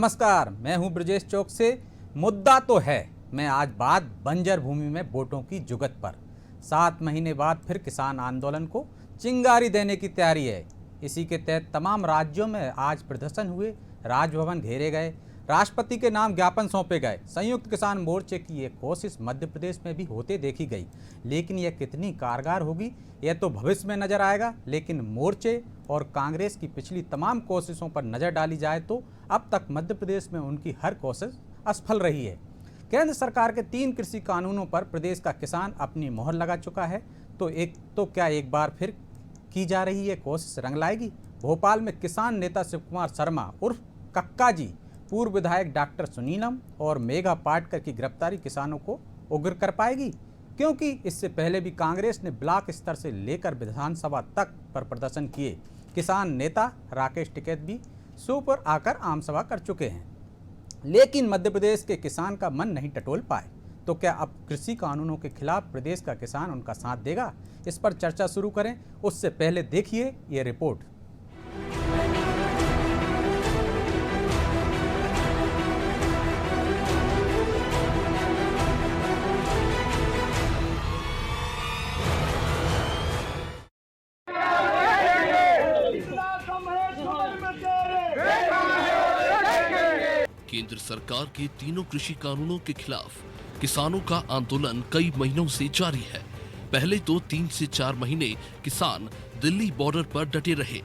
नमस्कार, मैं हूं ब्रजेश चौक से। मुद्दा तो है, मैं आज बात बंजर भूमि में वोटों की जुगत पर। 7 महीने बाद फिर किसान आंदोलन को चिंगारी देने की तैयारी है। इसी के तहत तमाम राज्यों में आज प्रदर्शन हुए, राजभवन घेरे गए, राष्ट्रपति के नाम ज्ञापन सौंपे गए। संयुक्त किसान मोर्चे की ये कोशिश मध्य प्रदेश में भी होते देखी गई, लेकिन यह कितनी कारगर होगी यह तो भविष्य में नजर आएगा। लेकिन मोर्चे और कांग्रेस की पिछली तमाम कोशिशों पर नजर डाली जाए तो अब तक मध्य प्रदेश में उनकी हर कोशिश असफल रही है। केंद्र सरकार के 3 कृषि कानूनों पर प्रदेश का किसान अपनी मोहर लगा चुका है, तो क्या एक बार फिर की जा रही है कोशिश रंग लाएगी? भोपाल में किसान नेता शिव कुमार शर्मा उर्फ कक्का जी, पूर्व विधायक डॉक्टर सुनीलम और मेघा पाटकर की गिरफ्तारी किसानों को उग्र कर पाएगी, क्योंकि इससे पहले भी कांग्रेस ने ब्लॉक स्तर से लेकर विधानसभा तक पर प्रदर्शन किए। किसान नेता राकेश टिकैत भी शो पर आकर आमसभा कर चुके हैं, लेकिन मध्य प्रदेश के किसान का मन नहीं टटोल पाए। तो क्या अब कृषि कानूनों के खिलाफ प्रदेश का किसान उनका साथ देगा? इस पर चर्चा शुरू करें, उससे पहले देखिए ये रिपोर्ट। केंद्र सरकार के तीनों कृषि कानूनों के खिलाफ किसानों का आंदोलन कई महीनों से जारी है। पहले तो 3 से 4 महीने किसान दिल्ली बॉर्डर पर डटे रहे,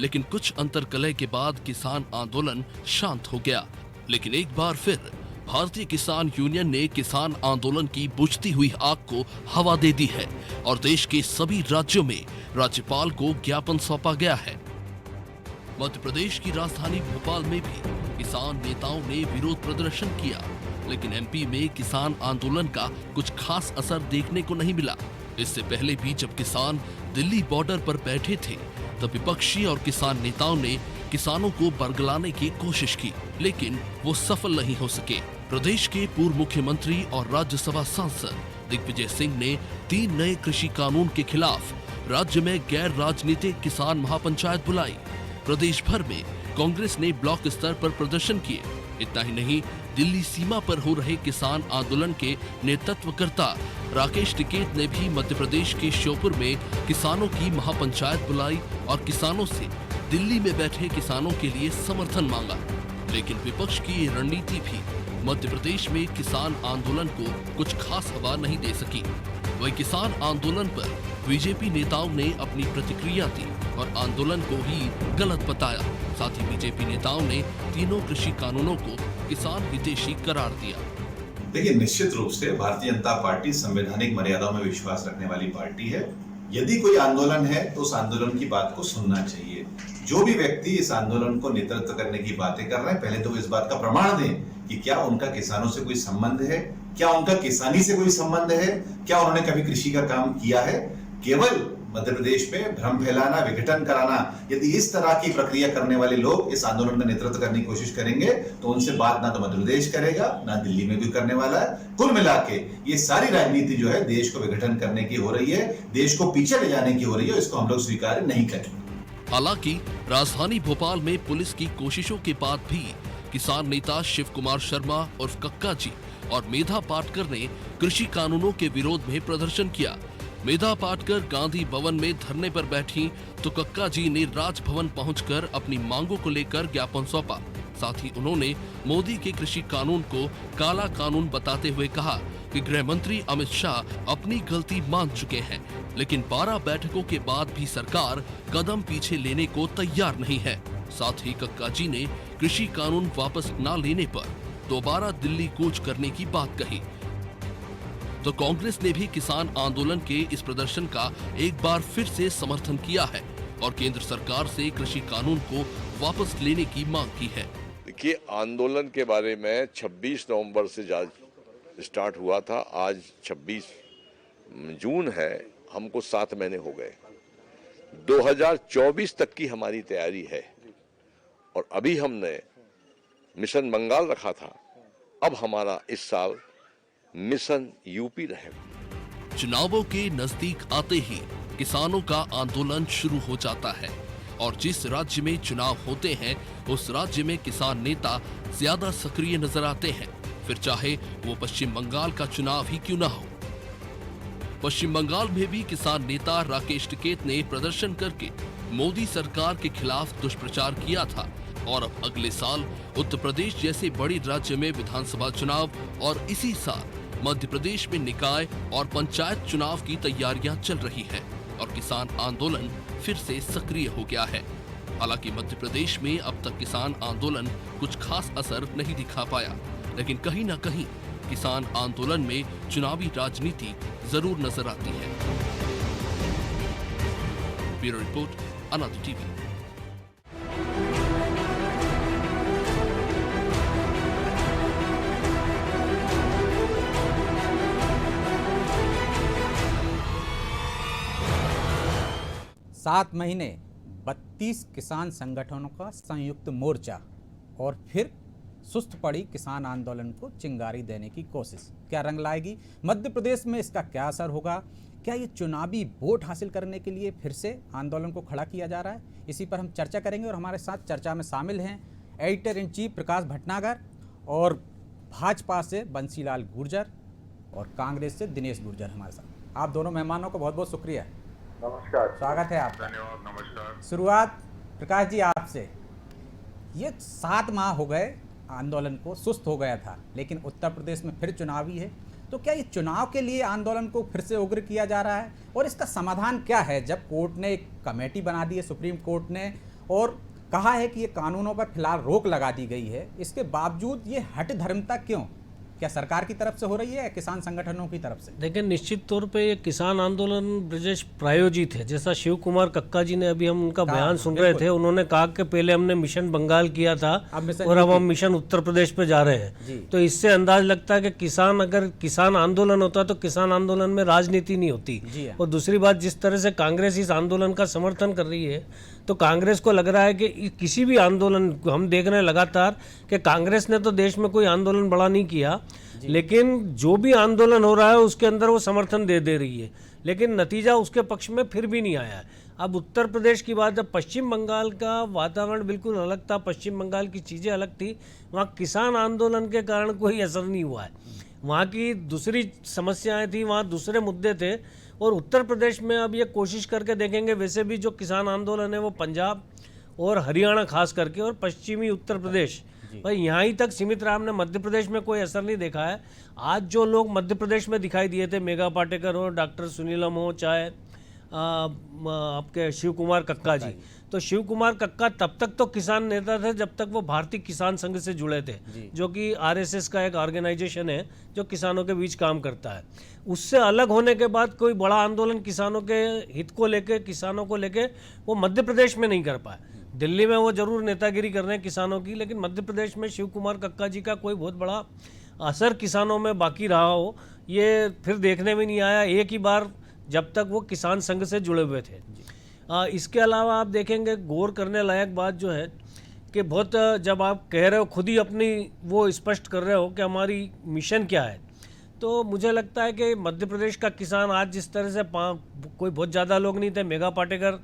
लेकिन कुछ अंतर्कलह के बाद किसान आंदोलन शांत हो गया। लेकिन एक बार फिर भारतीय किसान यूनियन ने किसान आंदोलन की बुझती हुई आग को हवा दे दी है और देश के सभी राज्यों में राज्यपाल को ज्ञापन सौंपा गया है। मध्य प्रदेश की राजधानी भोपाल में भी किसान नेताओं ने विरोध प्रदर्शन किया, लेकिन एमपी में किसान आंदोलन का कुछ खास असर देखने को नहीं मिला। इससे पहले भी जब किसान दिल्ली बॉर्डर पर बैठे थे, तब विपक्षी और किसान नेताओं ने किसानों को बरगलाने की कोशिश की, लेकिन वो सफल नहीं हो सके। प्रदेश के पूर्व मुख्यमंत्री और राज्यसभा सांसद दिग्विजय सिंह ने 3 नए कृषि कानून के खिलाफ राज्य में गैर राजनीतिक किसान महापंचायत बुलाई। प्रदेश भर में कांग्रेस ने ब्लॉक स्तर पर प्रदर्शन किए। इतना ही नहीं, दिल्ली सीमा पर हो रहे किसान आंदोलन के नेतृत्वकर्ता राकेश टिकैत ने भी मध्य प्रदेश के श्योपुर में किसानों की महापंचायत बुलाई और किसानों से दिल्ली में बैठे किसानों के लिए समर्थन मांगा। लेकिन विपक्ष की ये रणनीति भी मध्य प्रदेश में किसान आंदोलन को कुछ खास हवा नहीं दे सकी। वही किसान आंदोलन पर बीजेपी नेताओं ने अपनी प्रतिक्रिया दी और आंदोलन को ही गलत बताया। साथ ही बीजेपी नेताओं ने तीनों कृषि कानूनों को किसान हितैषी करार दिया। देखिए, निश्चित रूप से भारतीय जनता पार्टी संवैधानिक मर्यादाओं में विश्वास रखने वाली पार्टी है। यदि कोई आंदोलन है तो उस आंदोलन की बात को सुनना चाहिए। जो भी व्यक्ति इस आंदोलन को नेतृत्व करने की बातें कर रहे हैं, पहले तो वो इस बात का प्रमाण दें कि क्या उनका किसानों से कोई संबंध है, क्या उनका किसानी से कोई संबंध है, क्या उन्होंने कभी कृषि का काम किया है। केवल मध्य प्रदेश में भ्रम फैलाना, विघटन कराना, यदि इस तरह की प्रक्रिया करने वाले लोग इस आंदोलन का नेतृत्व करने की कोशिश करेंगे तो उनसे बात ना तो मध्य प्रदेश करेगा, ना दिल्ली में कोई करने वाला है। कुल मिला के ये सारी राजनीति जो है देश को विघटन करने की हो रही है, देश को पीछे ले जाने की हो रही है। इसको हम लोग स्वीकार नहीं करेंगे। हालांकि राजधानी भोपाल में पुलिस की कोशिशों के बाद भी किसान नेता शिव कुमार शर्मा उर्फ कक्का जी और मेधा पाटकर ने कृषि कानूनों के विरोध में प्रदर्शन किया। मेधा पाटकर गांधी भवन में धरने पर बैठी तो कक्का जी ने राजभवन पहुंचकर अपनी मांगों को लेकर ज्ञापन सौंपा। साथ ही उन्होंने मोदी के कृषि कानून को काला कानून बताते हुए कहा कि गृह मंत्री अमित शाह अपनी गलती मान चुके हैं, लेकिन 12 बैठकों के बाद भी सरकार कदम पीछे लेने को तैयार नहीं है। साथ ही कक्का जी ने कृषि कानून वापस न लेने पर दोबारा दिल्ली कूच करने की बात कही। तो कांग्रेस ने भी किसान आंदोलन के इस प्रदर्शन का एक बार फिर से समर्थन किया है और केंद्र सरकार से कृषि कानून को वापस लेने की मांग की है। देखिए, आंदोलन के बारे में 26 नवंबर से स्टार्ट हुआ था। आज 26 जून है, हमको 7 महीने हो गए। 2024 तक की हमारी तैयारी है और अभी हमने मिशन बंगाल रखा था। अब हमारा इस साल मिशन यूपी रहेगा। चुनावों के नजदीक आते ही किसानों का आंदोलन शुरू हो जाता है। और जिस राज्य में चुनाव होते हैं उस राज्य में किसान नेता ज्यादा सक्रिय नजर आते हैं, फिर चाहे वो पश्चिम बंगाल का चुनाव ही क्यों ना हो। पश्चिम बंगाल में भी किसान नेता राकेश टिकैत ने प्रदर्शन करके मोदी सरकार के खिलाफ दुष्प्रचार किया था और अब अगले साल उत्तर प्रदेश जैसे बड़े राज्य में विधानसभा चुनाव और इसी साल मध्य प्रदेश में निकाय और पंचायत चुनाव की तैयारियां चल रही है और किसान आंदोलन फिर से सक्रिय हो गया है। हालांकि मध्य प्रदेश में अब तक किसान आंदोलन कुछ खास असर नहीं दिखा पाया, लेकिन कहीं न कहीं किसान आंदोलन में चुनावी राजनीति जरूर नजर आती है। ब्यूरो रिपोर्ट, अनादि टीवी। सात महीने 32 किसान संगठनों का संयुक्त मोर्चा और फिर सुस्त पड़ी किसान आंदोलन को चिंगारी देने की कोशिश क्या रंग लाएगी? मध्य प्रदेश में इसका क्या असर होगा? क्या ये चुनावी वोट हासिल करने के लिए फिर से आंदोलन को खड़ा किया जा रहा है? इसी पर हम चर्चा करेंगे और हमारे साथ चर्चा में शामिल हैं एडिटर इन चीफ प्रकाश भटनागर और भाजपा से बंसीलाल गुर्जर और कांग्रेस से दिनेश गुर्जर हमारे साथ। आप दोनों मेहमानों को बहुत बहुत शुक्रिया। नमस्कार, स्वागत है आपका। धन्यवाद, नमस्कार। शुरुआत प्रकाश जी आपसे। ये 7 माह हो गए आंदोलन को, सुस्त हो गया था, लेकिन उत्तर प्रदेश में फिर चुनावी है, तो क्या ये चुनाव के लिए आंदोलन को फिर से उग्र किया जा रहा है और इसका समाधान क्या है? जब कोर्ट ने एक कमेटी बना दी है, सुप्रीम कोर्ट ने, और कहा है कि ये कानूनों पर फिलहाल रोक लगा दी गई है, इसके बावजूद ये हठ धर्मता क्यों? क्या सरकार की तरफ से हो रही है या किसान संगठनों की तरफ से? देखिए, निश्चित तौर पे ये किसान आंदोलन ब्रजेश प्रायोजित है। जैसा शिव कुमार कक्का जी ने अभी हम उनका बयान सुन रहे थे, उन्होंने कहा कि पहले हमने मिशन बंगाल किया था और अब हम मिशन उत्तर प्रदेश पे जा रहे हैं। तो इससे अंदाज लगता है कि किसान, अगर किसान आंदोलन होता तो किसान आंदोलन में राजनीति नहीं होती। और दूसरी बात, जिस तरह से कांग्रेस इस आंदोलन का समर्थन कर रही है, तो कांग्रेस को लग रहा है कि किसी भी आंदोलन, हम देख रहे हैं लगातार कि कांग्रेस ने तो देश में कोई आंदोलन बड़ा नहीं किया, लेकिन जो भी आंदोलन हो रहा है उसके अंदर वो समर्थन दे रही है, लेकिन नतीजा उसके पक्ष में फिर भी नहीं आया है। अब उत्तर प्रदेश की बात है, पश्चिम बंगाल का वातावरण बिल्कुल अलग था, पश्चिम बंगाल की चीज़ें अलग थी। वहाँ किसान आंदोलन के कारण कोई असर नहीं हुआ है, वहाँ की दूसरी समस्याएं थी, वहाँ दूसरे मुद्दे थे। और उत्तर प्रदेश में अब ये कोशिश करके देखेंगे, वैसे भी जो किसान आंदोलन है वो पंजाब और हरियाणा खास करके और पश्चिमी उत्तर प्रदेश, भाई यहाँ ही तक सीमित रहा। हमने मध्य प्रदेश में कोई असर नहीं देखा है। आज जो लोग मध्य प्रदेश में दिखाई दिए थे, मेघा पाटेकर हो, डॉक्टर सुनीलम हो, चाहे आपके शिव कुमार कक्का जी, तो शिव कुमार कक्का तब तक तो किसान नेता थे जब तक वो भारतीय किसान संघ से जुड़े थे, जो कि आरएसएस का एक ऑर्गेनाइजेशन है जो किसानों के बीच काम करता है। उससे अलग होने के बाद कोई बड़ा आंदोलन किसानों के हित को लेके, किसानों को लेके वो मध्य प्रदेश में नहीं कर पाए। दिल्ली में वो जरूर नेतागिरी कर रहे हैं किसानों की, लेकिन मध्य प्रदेश में शिव कुमार कक्का जी का कोई बहुत बड़ा असर किसानों में बाकी रहा हो, ये फिर देखने में नहीं आया एक ही बार, जब तक वो किसान संघ से जुड़े हुए थे। इसके अलावा आप देखेंगे, गौर करने लायक बात जो है कि बहुत, जब आप कह रहे हो, खुद ही अपनी वो स्पष्ट कर रहे हो कि हमारी मिशन क्या है, तो मुझे लगता है कि मध्य प्रदेश का किसान आज जिस तरह से कोई बहुत ज़्यादा लोग नहीं थे, मेघा पाटेकर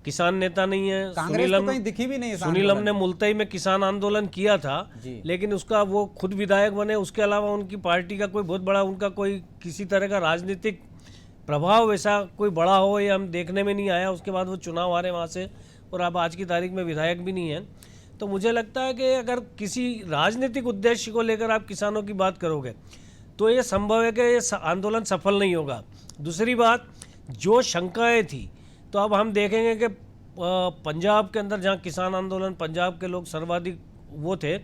किसान नेता नहीं है, सुनीलम तो कहीं दिखी भी नहीं। सुनीलम ने मुल्तई में किसान आंदोलन किया था, लेकिन उसका वो खुद विधायक बने, उसके अलावा उनकी पार्टी का कोई बहुत बड़ा, उनका कोई किसी तरह का राजनीतिक प्रभाव वैसा कोई बड़ा हो, ये हम देखने में नहीं आया। उसके बाद वो चुनाव आ रहे वहाँ से, और अब आज की तारीख में विधायक भी नहीं है। तो मुझे लगता है कि अगर किसी राजनीतिक उद्देश्य को लेकर आप किसानों की बात करोगे तो ये संभव है कि ये आंदोलन सफल नहीं होगा। दूसरी बात, जो शंकाएं थी, तो अब हम देखेंगे कि पंजाब के अंदर, जहाँ किसान आंदोलन, पंजाब के लोग सर्वाधिक वो थे,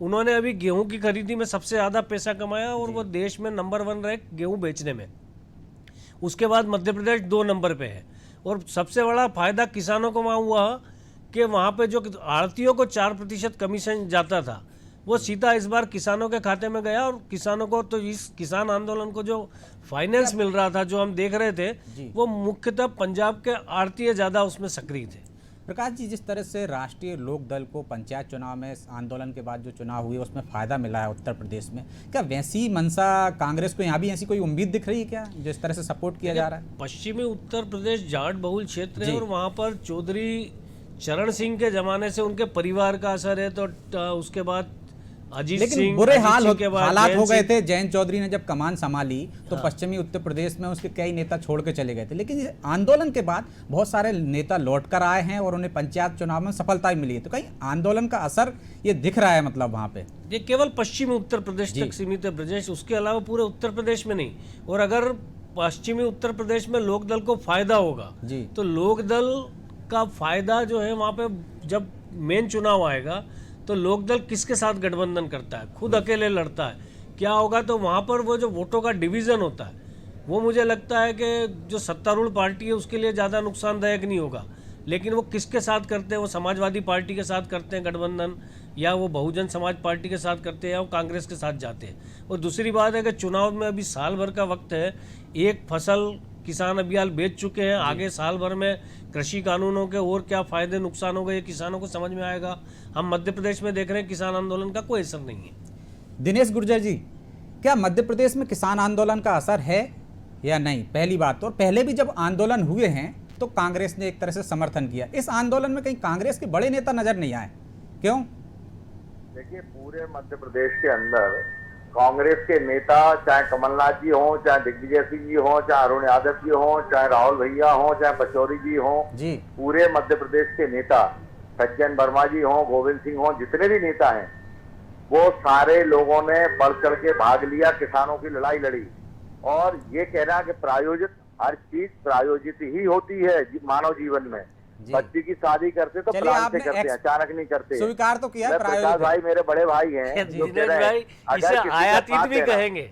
उन्होंने अभी गेहूं की खरीदी में सबसे ज़्यादा पैसा कमाया और वो देश में नंबर 1 रहे गेहूं बेचने में। उसके बाद मध्य प्रदेश 2 नंबर पे है, और सबसे बड़ा फायदा किसानों को वहाँ हुआ कि वहाँ पे जो आड़तियों को 4% कमीशन जाता था, वो सीधा इस बार किसानों के खाते में गया, और किसानों को तो इस किसान आंदोलन को जो फाइनेंस मिल रहा था, जो हम देख रहे थे, वो मुख्यतः पंजाब के आड़तिये ज़्यादा उसमें सक्रिय थे। प्रकाश जी, जिस तरह से राष्ट्रीय लोक दल को पंचायत चुनाव में आंदोलन के बाद जो चुनाव हुए उसमें फ़ायदा मिला है उत्तर प्रदेश में, क्या वैसी मंशा कांग्रेस को यहाँ भी ऐसी कोई उम्मीद दिख रही है क्या, जिस तरह से सपोर्ट किया जा रहा है? पश्चिमी उत्तर प्रदेश जाट बहुल क्षेत्र है, और वहाँ पर चौधरी चरण सिंह के जमाने से उनके परिवार का असर है, तो उसके बाद अजीत लेकिन सिंह, बुरे अजीत हाल सिंह के बाद हालात जयंत हो गए सिंह। थे। जयंत चौधरी ने जब कमान संभाली तो पश्चिमी उत्तर प्रदेश में उसके कई नेता छोड़ के चले गए थे, लेकिन इस आंदोलन के बाद बहुत सारे नेता लौट कर आए हैं और उन्हें पंचायत चुनाव में सफलता भी मिली है। तो कहीं आंदोलन का असर ये दिख रहा है, मतलब वहां पे ये केवल पश्चिमी उत्तर प्रदेश तक सीमित है ब्रजेश, उसके अलावा पूरे उत्तर प्रदेश में नहीं। और अगर पश्चिमी उत्तर प्रदेश में लोकदल को फायदा होगा जी, तो लोकदल का फायदा जो है वहां पे जब मेन चुनाव आएगा तो लोकदल किसके साथ गठबंधन करता है, खुद अकेले लड़ता है, क्या होगा। तो वहां पर वो जो वोटों का डिवीजन होता है वो मुझे लगता है कि जो सत्तारूढ़ पार्टी है उसके लिए ज़्यादा नुकसानदायक नहीं होगा। लेकिन वो किसके साथ करते हैं, वो समाजवादी पार्टी के साथ करते हैं गठबंधन, या वो बहुजन समाज पार्टी के साथ करते हैं, या वो कांग्रेस के साथ जाते हैं। और दूसरी बात है कि चुनाव में अभी साल भर का वक्त है, एक फसल किसान अभी हाल बेच चुके हैं, आगे साल भर में कृषि कानूनों के और क्या फायदे नुकसान होंगे ये किसानों को समझ में आएगा। हम मध्य प्रदेश में देख रहे हैं किसान आंदोलन का कोई असर नहीं है। दिनेश गुर्जर जी, क्या मध्य प्रदेश में किसान आंदोलन का असर है या नहीं, पहली बात। और पहले भी जब आंदोलन हुए हैं तो कांग्रेस ने एक तरह से समर्थन किया, इस आंदोलन में कहीं कांग्रेस के बड़े नेता नजर नहीं आए, क्यों? देखिए, पूरे मध्य प्रदेश के अंदर कांग्रेस के नेता, चाहे कमलनाथ जी हों, चाहे दिग्विजय सिंह जी हों, चाहे अरुण यादव जी हों, चाहे राहुल भैया हों, चाहे पचौरी जी हों जी, पूरे मध्य प्रदेश के नेता, सज्जन वर्मा जी हों, गोविंद सिंह हों, जितने भी नेता हैं वो सारे लोगों ने बढ़ चढ़ के भाग लिया, किसानों की लड़ाई लड़ी। और ये कहना कि प्रायोजित, हर चीज प्रायोजित ही होती है मानव जीवन में। बच्ची की शादी करते तो प्लान से करते हैं, अचानक नहीं करते। स्वीकार तो किया मैं प्रकाश भाई मेरे बड़े भाई हैं, जो कह रहे हैं इसे आयातित भी कहेंगे।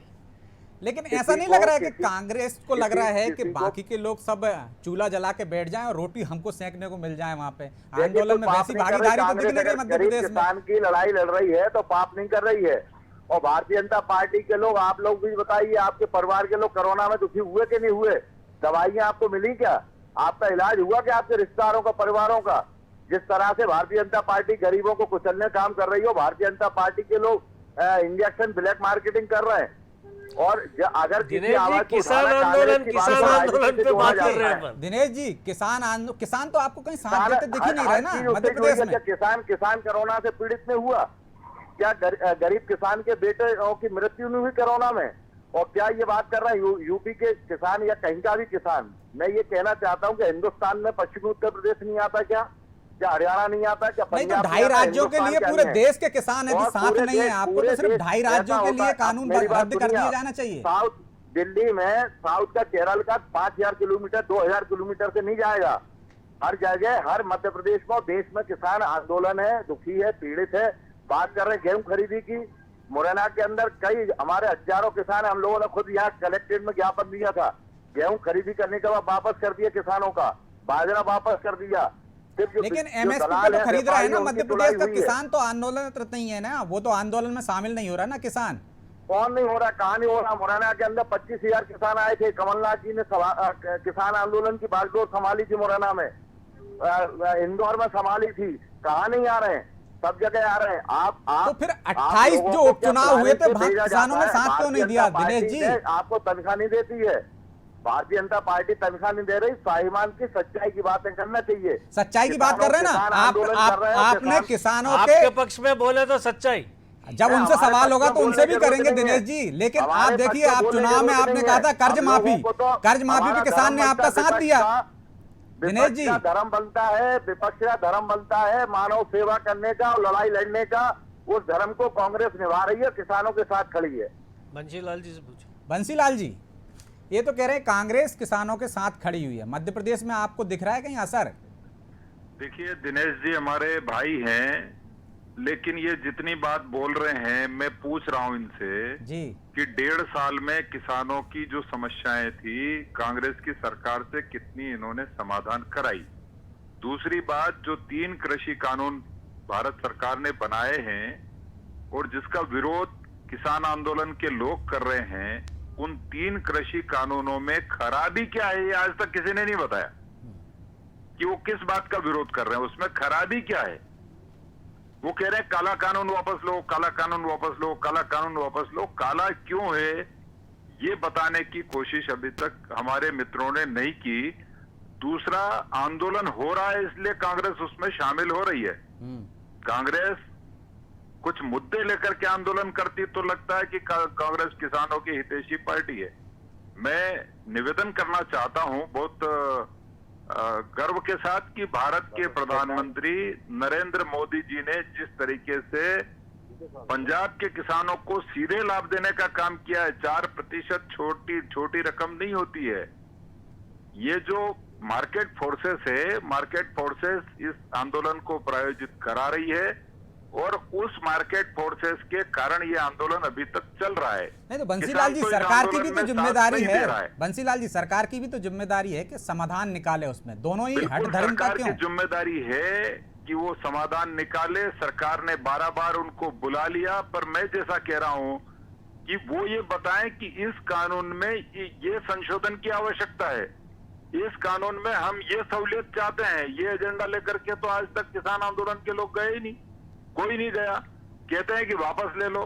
लेकिन ऐसा नहीं लग रहा है कि कांग्रेस को लग रहा है कि बाकी के लोग सब चूल्हा जला के बैठ जाएं और रोटी हमको सेकने को मिल जाए वहां पे? आंदोलन में वैसी भागीदारी तो दिख नहीं रही मध्य प्रदेश में। किसान की लड़ाई लड़ रही है तो पाप नहीं कर रही है। और भारतीय जनता पार्टी के लोग, आप लोग भी बताइए, आपके परिवार के लोग कोरोना में दुखी हुए कि नहीं हुए? दवाइयां आपको मिली क्या? आपका इलाज हुआ क्या? आपके रिश्तेदारों का, परिवारों का? जिस तरह से भारतीय जनता पार्टी गरीबों को कुचलने काम कर रही हो, भारतीय जनता पार्टी के लोग इंजेक्शन ब्लैक मार्केटिंग कर रहे हैं। और अगर किसान आंदोलन पे बात कर रहे हैं दिनेश जी, किसान तो आपको कहीं साथ देते दिख ही नहीं रहे ना मध्य प्रदेश में। किसान कोरोना से पीड़ित नहीं हुआ क्या? गरीब किसान के बेटे की मृत्यु नहीं हुई कोरोना में? और क्या ये बात कर रहा है यूपी के किसान या कहीं का भी किसान? मैं ये कहना चाहता हूँ कि हिंदुस्तान में पश्चिमी उत्तर प्रदेश नहीं आता क्या हरियाणा नहीं आता क्या? नहीं तो 2.5 राज्यों के लिए पूरे देश के किसान है कि साथ नहीं है? आपको तो सिर्फ 2.5 राज्यों के लिए कानून रद्द कर दिया जाना चाहिए। साउथ दिल्ली में, साउथ का केरल का 5000 किलोमीटर 2000 किलोमीटर से नहीं जाएगा। हर जगह, हर मध्य प्रदेश में, देश में किसान आंदोलन है, दुखी है, पीड़ित है। बात कर रहे हैं गेहूं खरीदी की, मुरैना के अंदर कई हमारे हजारों किसान, हम लोगों ने खुद यहाँ कलेक्ट्रेट में ज्ञापन दिया था। गेहूं खरीदी करने के बाद वापस कर दिया किसानों का, बाजरा वापस कर दिया। लेकिन एमएसपी पे तो खरीद रहा है ना मध्य प्रदेश का किसान, तो आंदोलन नहीं है ना, वो तो आंदोलन में शामिल नहीं हो रहा ना किसान। कौन नहीं हो रहा? कहां नहीं हो रहा? मुरैना के अंदर 25,000 किसान आए थे। कमलनाथ जी ने किसान आंदोलन की बागडोर संभाली थी, मुरैना में, इंदौर में संभाली थी। कहां नहीं आ रहे हैं? सब जगह आ रहे हैं। आप तो फिर 28 जो उपचुनाव हुए थे किसानों ने साथ क्यों नहीं दिया दिनेश जी? आपको तनख्वाह नहीं देती है भारतीय जनता पार्टी, तनख्वाह नहीं दे रही। स्वाभिमान की सच्चाई की बातें करना चाहिए। सच्चाई की बात कर रहे हैं ना आपने किसानों के पक्ष में बोले तो सच्चाई, जब उनसे सवाल होगा तो उनसे भी करेंगे दिनेश जी। लेकिन आप देखिए, आप चुनाव में आपने कहा था कर्ज माफी पे किसान ने आपका साथ दिया दिनेश जी। धर्म बनता है, विपक्ष का धर्म बनता है मानव सेवा करने का और लड़ाई लड़ने का। उस धर्म को कांग्रेस निभा रही है, किसानों के साथ खड़ी है। बंसीलाल जी से पूछो। बंसीलाल जी, ये तो कह रहे हैं कांग्रेस किसानों के साथ खड़ी हुई है, मध्य प्रदेश में आपको दिख रहा है कहीं असर? देखिए दिनेश जी, हमारे भाई हैं, लेकिन ये जितनी बात बोल रहे हैं, मैं पूछ रहा हूं इनसे जी कि 1.5 साल में किसानों की जो समस्याएं थी, कांग्रेस की सरकार से कितनी इन्होंने समाधान कराई? दूसरी बात, जो 3 कृषि कानून भारत सरकार ने बनाए हैं और जिसका विरोध किसान आंदोलन के लोग कर रहे हैं, उन 3 कृषि कानूनों में खराबी क्या है, ये आज तक किसी ने नहीं बताया कि वो किस बात का विरोध कर रहे हैं, उसमें खराबी क्या है। वो कह रहे हैं काला कानून वापस लो, काला कानून वापस लो, काला कानून वापस लो। काला क्यों है ये बताने की कोशिश अभी तक हमारे मित्रों ने नहीं की। दूसरा, आंदोलन हो रहा है इसलिए कांग्रेस उसमें शामिल हो रही है। कांग्रेस कुछ मुद्दे लेकर के आंदोलन करती तो लगता है कि कांग्रेस किसानों की हितैषी पार्टी है। मैं निवेदन करना चाहता हूं बहुत गर्व के साथ कि भारत के प्रधानमंत्री नरेंद्र मोदी जी ने जिस तरीके से पंजाब के किसानों को सीधे लाभ देने का काम किया है, 4% छोटी रकम नहीं होती है। ये जो मार्केट फोर्सेस है, मार्केट फोर्सेस इस आंदोलन को प्रायोजित करा रही है और उस मार्केट फोर्सेस के कारण ये आंदोलन अभी तक चल रहा है। नहीं तो बंसीलाल जी, सरकार की भी तो जिम्मेदारी है। बंसीलाल जी, सरकार की भी तो जिम्मेदारी है कि समाधान निकाले उसमें, दोनों ही हट धर्म का क्यों? जिम्मेदारी है कि वो समाधान निकाले। सरकार ने 12 बार उनको बुला लिया, पर मैं जैसा कह रहा हूं कि वो ये बताएं कि इस कानून में ये संशोधन की आवश्यकता है, इस कानून में हम ये सहूलियत चाहते हैं। ये एजेंडा लेकर के तो आज तक किसान आंदोलन के लोग गए ही नहीं, कोई नहीं गया। कहते हैं कि वापस ले लो।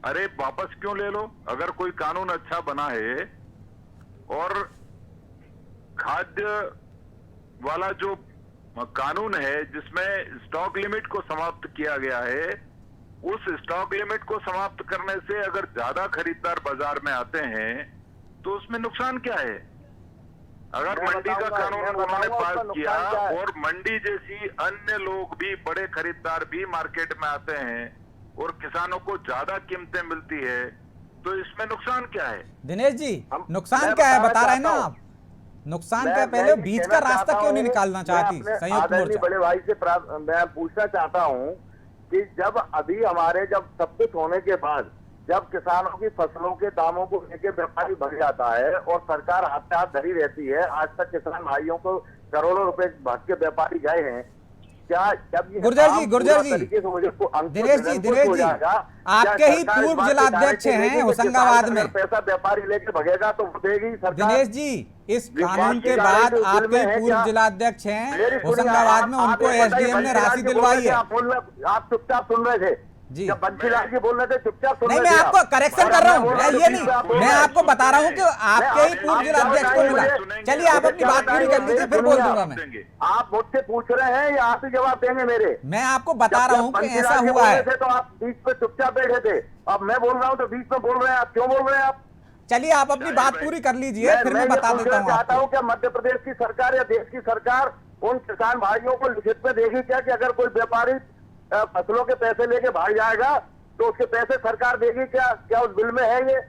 अरे वापस क्यों ले लो? अगर कोई कानून अच्छा बना है और खाद्य वाला जो कानून है जिसमें स्टॉक लिमिट को समाप्त किया गया है, उस स्टॉक लिमिट को समाप्त करने से अगर ज्यादा खरीदार बाजार में आते हैं तो उसमें नुकसान क्या है? अगर मंडी का कानून उन्होंने पास किया और मंडी जैसी अन्य लोग भी, बड़े खरीदार भी मार्केट में आते हैं और किसानों को ज्यादा कीमतें मिलती है, तो इसमें नुकसान क्या है? दिनेश जी, नुकसान क्या है बता रहे हैं ना आप? नुकसान क्या? पहले बीच का रास्ता क्यों नहीं निकालना चाहती संयुक्त मोर्चा? बड़े भाई से मैं पूछना चाहता हूं कि जब अभी हमारे जब सब कुछ होने के बाद जब किसानों की फसलों के दामों को लेकर व्यापारी भर जाता है और सरकार हाथ पे हाथ धरी रहती है, आज तक किसान भाइयों को करोड़ों रुपए भर के व्यापारी गए हैं, क्या जब ये गुर्जर जी, दिनेश जी, आपके ही पूर्व जिलाध्यक्ष हैं होशंगाबाद में, पैसा व्यापारी लेके भगेगा तो देगी सरकार। दिनेश जी, इस कानून के बाद आपके पूर्व जिलाध्यक्ष हैं होशंगाबाद में, उनको एसडीएम ने राशि दिलवाई है। आप चुपचाप सुन रहे थे जी, जब बंसीलाल जी बोल रहे थे चुपचाप सुन नहीं, रहे थे। मैं आपको करेक्शन कर रहा हूँ, ये नहीं, मैं आपको बता रहा हूँ कि आपके ही पूर्व जिलाध्यक्ष को मिला। चलिए आप अपनी बात पूरी कर लीजिए, फिर बोल दूंगा मैं। आप मुझसे पूछ रहे हैं या आप ही जवाब देंगे मेरे? मैं आपको बता रहा हूँ कि ऐसा हुआ है। तो आप बीच पे चुपचाप बैठे थे, अब मैं बोल रहा हूँ तो बीच में बोल रहे हैं आप। क्यों बोल रहे हैं आप? चलिए आप अपनी बात पूरी कर लीजिए, फिर मैं बता देता हूँ। चाहता हूँ कि मध्य प्रदेश की सरकार या देश की सरकार उन किसान भाइयों को लिखित में देगी क्या कि अगर कोई व्यापारी फसलों के पैसे लेके भाग जाएगा तो उसके पैसे सरकार देगी क्या? क्या उस बिल में है ये?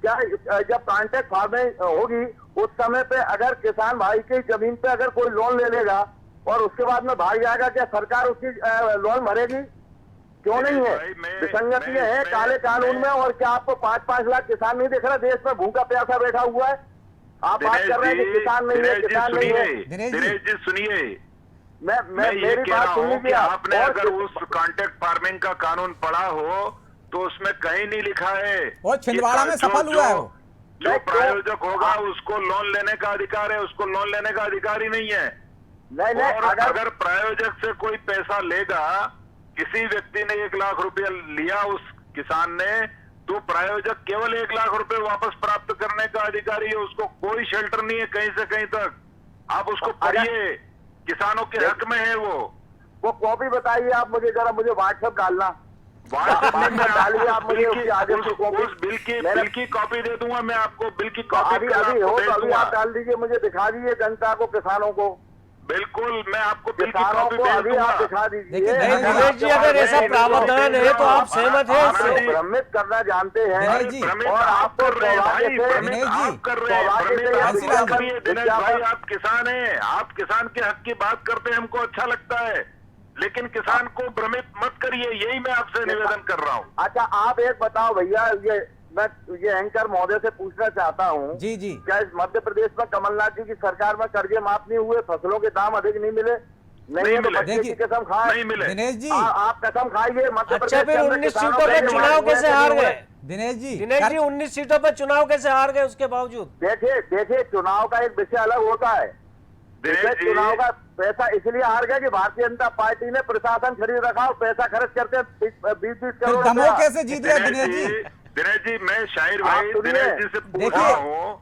क्या जब कॉन्ट्रैक्ट फार्मिंग होगी उस समय पे अगर किसान भाई की जमीन पे अगर कोई लोन ले लेगा और उसके बाद में भाग जाएगा, क्या सरकार उसकी लोन भरेगी? क्यों नहीं है? विसंगति है काले कानून में। और क्या आपको 5-5 लाख किसान नहीं दिख रहा देश में भूखा प्यासा बैठा हुआ है? आप बात कर रहे हैं कि किसान नहीं है, किसान नहीं है। दिनेश जी सुनिए, मैं ये कह रहा हूँ कि आपने अगर उस कॉन्ट्रैक्ट फार्मिंग का कानून पढ़ा हो तो उसमें कहीं नहीं लिखा है वो छिंदवाड़ा में सफल हुआ है। जो प्रायोजक होगा उसको लोन लेने का अधिकार है, उसको लोन लेने का अधिकार ही नहीं है। और अगर प्रायोजक से कोई पैसा लेगा, किसी व्यक्ति ने 1 लाख रुपया लिया उस किसान ने, तो प्रायोजक केवल 1 लाख रुपए वापस प्राप्त करने का अधिकारी है, उसको कोई शेल्टर नहीं है कहीं से कहीं तक। आप उसको पढ़िए, किसानों के हक में है वो कॉपी बताइए आप मुझे, जरा मुझे व्हाट्सएप डालना, व्हाट्सएप में डालिए आप मुझे उस बिल की कॉपी दे दूंगा मैं आपको। बिल की कॉपी अभी हो तो अभी आप डाल दीजिए, मुझे दिखा दीजिए जनता को, किसानों को। बिल्कुल, मैं आपको बिल की कॉपी भेज दूंगा। दिखा दीजिए। दिनेश जी, अगर ऐसा प्रावधान है तो आप सहमत हैं इससे? भ्रमित करना जानते हैं और आप कर रहे हैं भाई, आप कर रहे हैं। दिनेश भाई, आप किसान हैं, आप किसान के हक की बात करते हैं, हमको अच्छा लगता है, लेकिन किसान को भ्रमित मत करिए, यही मैं आपसे निवेदन कर रहा हूँ। अच्छा आप एक बताओ भैया, मैं एंकर महोदय से पूछना चाहता हूँ, जी जी, क्या इस मध्य प्रदेश में कमलनाथ जी की सरकार में कर्जे माफ नहीं हुए, फसलों के दाम अधिक नहीं मिले? नहीं मिले। देखिए, कसम खाए नहीं मिले। दिनेश जी, आप कसम खाइए मध्य प्रदेश। अच्छा, फिर 19 सीटों पे चुनाव कैसे हार गए? दिनेश जी 19 सीटों पर चुनाव कैसे हार गए उसके बावजूद? देखिए चुनाव का एक विषय अलग होता है। चुनाव का पैसा इसलिए हार गया कि भारतीय जनता पार्टी ने प्रशासन खरीद रखा और पैसा खर्च करके 20-20 करोड़ दमोह कैसे जीत गया? दिनेश जी, दिनेश जी, मैं शाहिर भाई दिनेश जी से पूछ रहा हूँ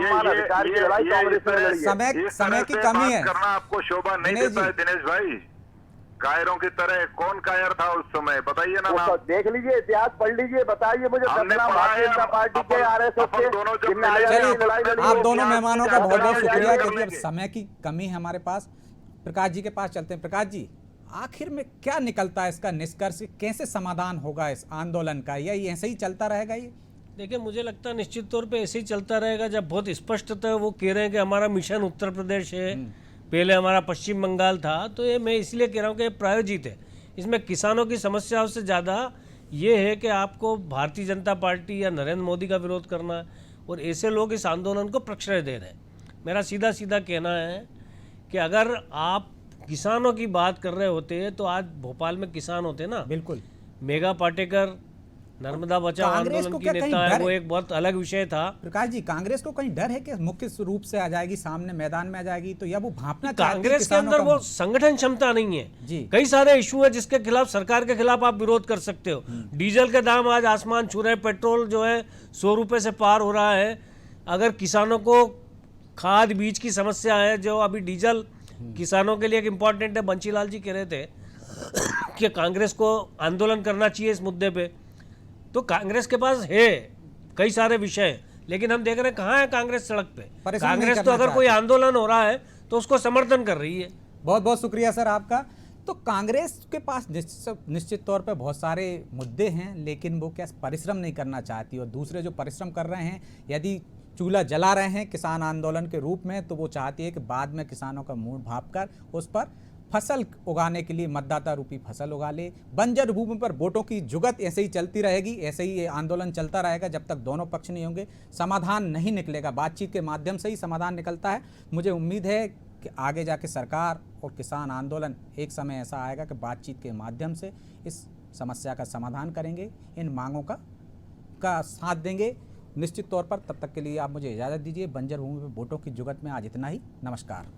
सम्मान अधिकार की लड़ाई कांग्रेस ने लड़ी है। समय की कमी है करना आपको शोभा नहीं दिनेश देता है जी। दिनेश भाई। कायरों की तरह। कौन कायर था उस समय, बताइए ना वो नाम। तो देख लीजिए, इतिहास पढ़ लीजिए, बताइए मुझे हमने कितना पढ़ा भारतीय है, जनता पार्टी के अपन आरएसएस के दोनों जब जिनने मिले आजादी थे, की लड़ाई लड़ी आप है, दोनों इतिहास मेहमानों की का बहुत बहुत जानकारी शुक्रिया, कर क्योंकि अब लेंगे। समय की कमी है हमारे पास। प्रकाश जी के पास चलते हैं। प्रकाश जी, आखिर में क्या निकलता है इसका निष्कर्ष, कैसे समाधान होगा इस आंदोलन का, या ये ऐसे ही चलता रहेगा? ये देखिए, मुझे लगता है निश्चित तौर पे ऐसे ही चलता रहेगा। जब बहुत स्पष्टतः वो कह रहे हैं कि हमारा मिशन उत्तर प्रदेश है, पहले हमारा पश्चिम बंगाल था, तो ये मैं इसलिए कह रहा हूँ कि ये प्रायोजित है। इसमें किसानों की समस्याओं से ज़्यादा ये है कि आपको भारतीय जनता पार्टी या नरेंद्र मोदी का विरोध करना है, और ऐसे लोग इस आंदोलन को प्रश्रय दे रहे हैं। मेरा सीधा सीधा कहना है कि अगर आप किसानों की बात कर रहे होते तो आज भोपाल में किसान होते ना। बिल्कुल। मेघा पाटेकर नर्मदा बचाओ कांग्रेस आंदोलन को की क्या कहीं नेता डर है, है? वो एक बहुत अलग विषय था। प्रकाश जी, कांग्रेस को कहीं डर है कि मुख्य रूप से आ जाएगी, सामने मैदान में आ जाएगी, तो या वो भांपना चाहती है कांग्रेस के किसानों अंदर का? वो संगठन क्षमता नहीं है जी। कई सारे इशू है जिसके खिलाफ, सरकार के खिलाफ आप विरोध कर सकते हो। डीजल के दाम आज आसमान छू रहे हैं, पेट्रोल जो है 100 रुपए से पार हो रहा है। अगर किसानों को खाद बीज की समस्या है, जो अभी डीजल किसानों के लिए एक इम्पॉर्टेंट है। बंशीलाल जी कह रहे थे कि कांग्रेस को आंदोलन करना चाहिए इस मुद्दे पे, तो कांग्रेस के पास है कई सारे विषय, लेकिन हम देख रहे हैं कहाँ है कांग्रेस सड़क पे। परिश्रम नहीं कांग्रेस तो करना अगर कोई चाहती। आंदोलन हो रहा है तो उसको समर्थन कर रही है। बहुत बहुत शुक्रिया सर आपका। तो कांग्रेस के पास निश्चित तौर पे बहुत सारे मुद्दे हैं, लेकिन वो क्या परिश्रम नहीं करना चाहती, और दूसरे जो परिश्रम कर रहे हैं, यदि चूल्हा जला रहे हैं किसान आंदोलन के रूप में, तो वो चाहती है कि बाद में किसानों का मूड भाप कर उस पर फसल उगाने के लिए मतदाता रूपी फसल उगा ले। बंजर भूमि पर वोटों की जुगत ऐसे ही चलती रहेगी, ऐसे ही ये आंदोलन चलता रहेगा जब तक दोनों पक्ष नहीं होंगे, समाधान नहीं निकलेगा। बातचीत के माध्यम से ही समाधान निकलता है। मुझे उम्मीद है कि आगे जाके सरकार और किसान आंदोलन एक समय ऐसा आएगा कि बातचीत के माध्यम से इस समस्या का समाधान करेंगे, इन मांगों का साथ देंगे निश्चित तौर पर। तब तक के लिए आप मुझे इजाज़त दीजिए। बंजर भूमि पर वोटों की जुगत में आज इतना ही। नमस्कार।